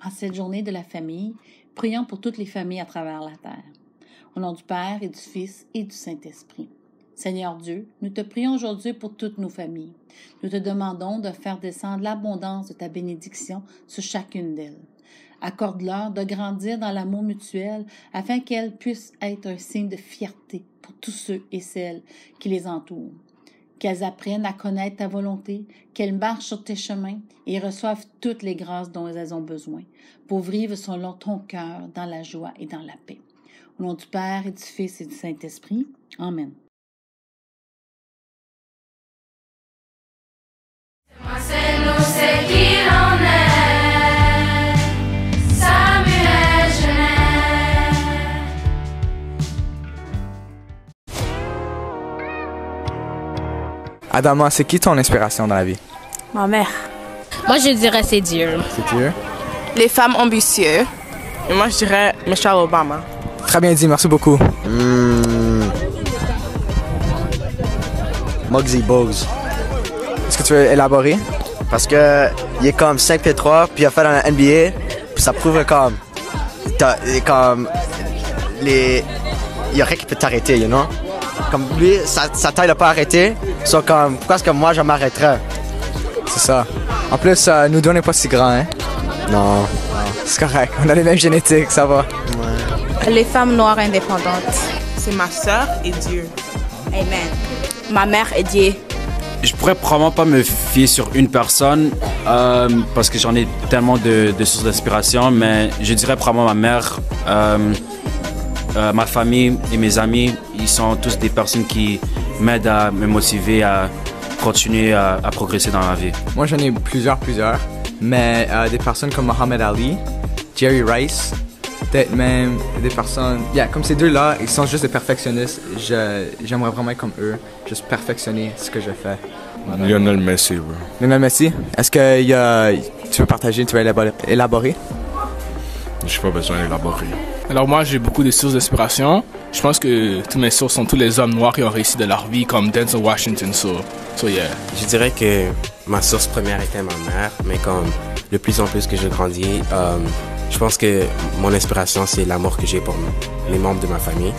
En cette journée de la famille, prions pour toutes les familles à travers la terre. Au nom du Père et du Fils et du Saint-Esprit. Seigneur Dieu, nous te prions aujourd'hui pour toutes nos familles. Nous te demandons de faire descendre l'abondance de ta bénédiction sur chacune d'elles. Accorde-leur de grandir dans l'amour mutuel afin qu'elles puissent être un signe de fierté pour tous ceux et celles qui les entourent. Qu'elles apprennent à connaître ta volonté, qu'elles marchent sur tes chemins et reçoivent toutes les grâces dont elles ont besoin pour vivre selon ton cœur dans la joie et dans la paix. Au nom du Père et du Fils et du Saint-Esprit. Amen. Adama, c'est qui ton inspiration dans la vie? Ma mère. Moi, je dirais c'est Dieu. C'est Dieu? Les femmes ambitieuses. Et moi, je dirais Michelle Obama. Très bien dit, merci beaucoup. Muggsy Bogues. Est-ce que tu veux élaborer? Parce que il est comme 5 pieds 3, puis il a fait dans la NBA, puis ça prouve comme il y a rien qui peut t'arrêter, you know? Comme lui, sa taille l'a pas arrêté, so comme pourquoi est-ce que moi je m'arrêterais? C'est ça. En plus, nous deux, on n'est pas si grands, hein? Non. C'est correct, on a les mêmes génétiques, ça va. Ouais. Les femmes noires indépendantes. C'est ma sœur et Dieu. Amen. Ma mère et Dieu. Je pourrais probablement pas me fier sur une personne parce que j'en ai tellement de sources d'inspiration, mais je dirais probablement ma mère, ma famille et mes amis. Ils sont tous des personnes qui m'aident à me motiver à continuer à progresser dans la vie. Moi, j'en ai plusieurs, mais des personnes comme Muhammad Ali, Jerry Rice, peut-être même des personnes... comme ces deux-là, ils sont juste des perfectionnistes. J'aimerais vraiment être comme eux, juste perfectionner ce que je fais. Voilà. Lionel Messi, bro. Lionel Messi, est-ce que tu veux partager, tu veux élaborer? J'ai pas besoin d'élaborer. Alors moi, j'ai beaucoup de sources d'inspiration. Je pense que toutes mes sources sont tous les hommes noirs qui ont réussi de leur vie, comme Denzel Washington, so yeah. Je dirais que ma source première était ma mère, mais comme de plus en plus que je grandis, je pense que mon inspiration, c'est l'amour que j'ai pour les membres de ma famille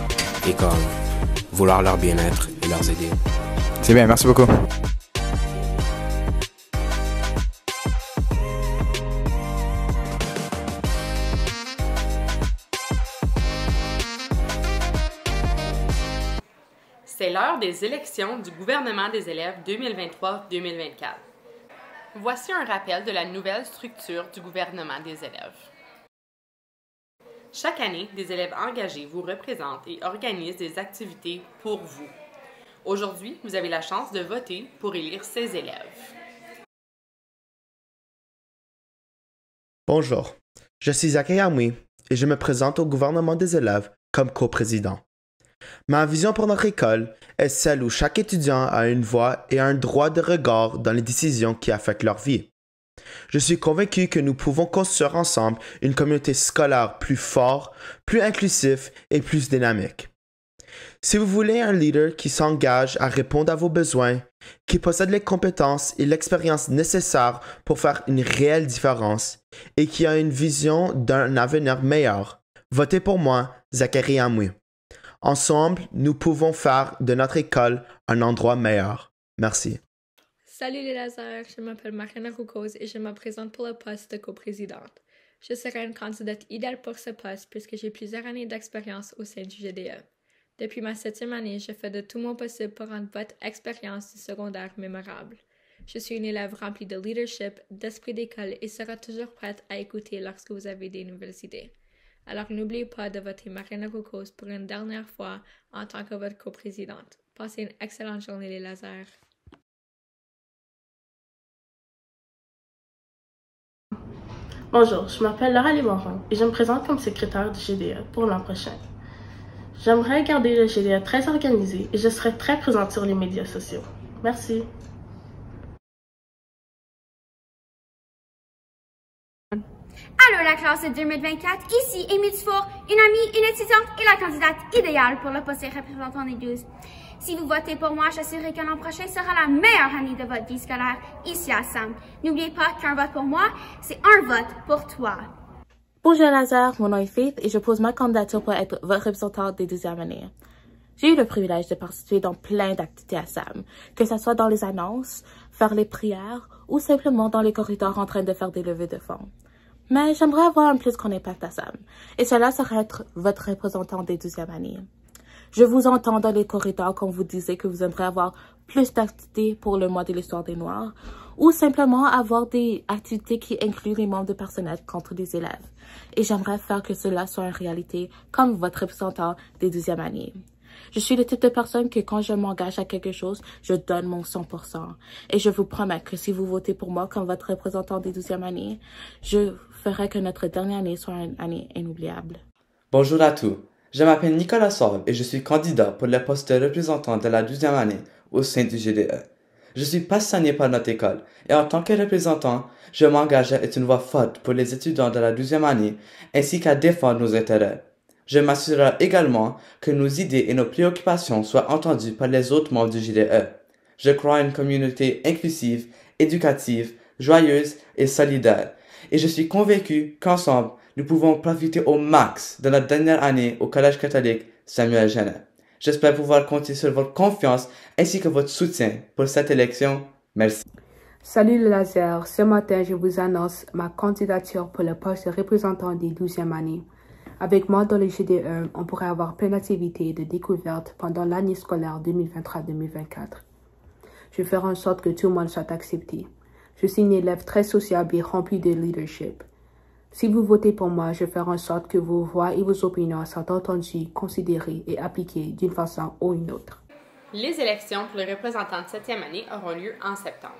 et comme vouloir leur bien-être et leur aider. C'est bien, merci beaucoup. C'est l'heure des élections du gouvernement des élèves 2023-2024. Voici un rappel de la nouvelle structure du gouvernement des élèves. Chaque année, des élèves engagés vous représentent et organisent des activités pour vous. Aujourd'hui, vous avez la chance de voter pour élire ces élèves. Bonjour, je suis Zachary Amouy et je me présente au gouvernement des élèves comme coprésident. Ma vision pour notre école est celle où chaque étudiant a une voix et un droit de regard dans les décisions qui affectent leur vie. Je suis convaincu que nous pouvons construire ensemble une communauté scolaire plus forte, plus inclusive et plus dynamique. Si vous voulez un leader qui s'engage à répondre à vos besoins, qui possède les compétences et l'expérience nécessaires pour faire une réelle différence et qui a une vision d'un avenir meilleur, votez pour moi, Zachary Amouy. Ensemble, nous pouvons faire de notre école un endroit meilleur. Merci. Salut les lasers, je m'appelle Mariana Roukos et je me présente pour le poste de coprésidente. Je serai une candidate idéale pour ce poste puisque j'ai plusieurs années d'expérience au sein du GDE. Depuis ma 7e année, je fais de tout mon possible pour rendre votre expérience du secondaire mémorable. Je suis une élève remplie de leadership, d'esprit d'école et sera toujours prête à écouter lorsque vous avez des nouvelles idées. Alors n'oubliez pas de voter Mariana Roukos pour une dernière fois en tant que votre coprésidente. Passez une excellente journée les lasers. Bonjour, je m'appelle Laura Morin et je me présente comme secrétaire du GDE pour l'an prochain. J'aimerais garder le GDE très organisé et je serai très présente sur les médias sociaux. Merci. Allô la classe de 2024, ici Amy Dufour, une amie, une étudiante et la candidate idéale pour le poste de représentant des 12. Si vous votez pour moi, j'assurerai que l'an prochain sera la meilleure année de votre vie scolaire ici à Sam. N'oubliez pas qu'un vote pour moi, c'est un vote pour toi. Bonjour Lazare, mon nom est Faith et je pose ma candidature pour être votre représentante des 12e années. J'ai eu le privilège de participer dans plein d'activités à SAM, que ce soit dans les annonces, faire les prières ou simplement dans les corridors en train de faire des levées de fonds. Mais j'aimerais avoir un plus grand impact à SAM, et cela serait être votre représentant des 12e années. Je vous entends dans les corridors quand vous disiez que vous aimeriez avoir plus d'activités pour le mois de l'histoire des Noirs, ou simplement avoir des activités qui incluent les membres du personnel contre les élèves. Et j'aimerais faire que cela soit une réalité comme votre représentant des 12e années. Je suis le type de personne que quand je m'engage à quelque chose, je donne mon 100%. Et je vous promets que si vous votez pour moi comme votre représentant des 12e années, je ferai que notre dernière année soit une année inoubliable. Bonjour à tous. Je m'appelle Nicolas Sorbe et je suis candidat pour le poste de représentant de la 12e année au sein du GDE. Je suis passionné par notre école et en tant que représentant, je m'engage à être une voix forte pour les étudiants de la 12e année ainsi qu'à défendre nos intérêts. Je m'assurerai également que nos idées et nos préoccupations soient entendues par les autres membres du GDE. Je crois à une communauté inclusive, éducative, joyeuse et solidaire. Et je suis convaincu qu'ensemble, nous pouvons profiter au max de notre dernière année au Collège catholique Samuel Genet. J'espère pouvoir compter sur votre confiance ainsi que votre soutien pour cette élection. Merci. Salut le laser, ce matin je vous annonce ma candidature pour le poste de représentant des 12e années. Avec moi dans le GDE, on pourrait avoir plein d'activités et de découvertes pendant l'année scolaire 2023-2024. Je ferai en sorte que tout le monde soit accepté. Je suis une élève très sociable et remplie de leadership. Si vous votez pour moi, je ferai en sorte que vos voix et vos opinions soient entendues, considérées et appliquées d'une façon ou une autre. Les élections pour les représentants de 7e année auront lieu en septembre.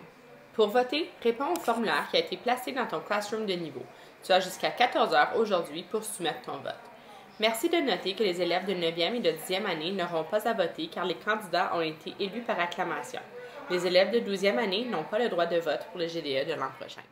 Pour voter, réponds au formulaire qui a été placé dans ton classroom de niveau. Tu as jusqu'à 14 heures aujourd'hui pour soumettre ton vote. Merci de noter que les élèves de 9e et de 10e année n'auront pas à voter car les candidats ont été élus par acclamation. Les élèves de 12e année n'ont pas le droit de vote pour le GDE de l'an prochain.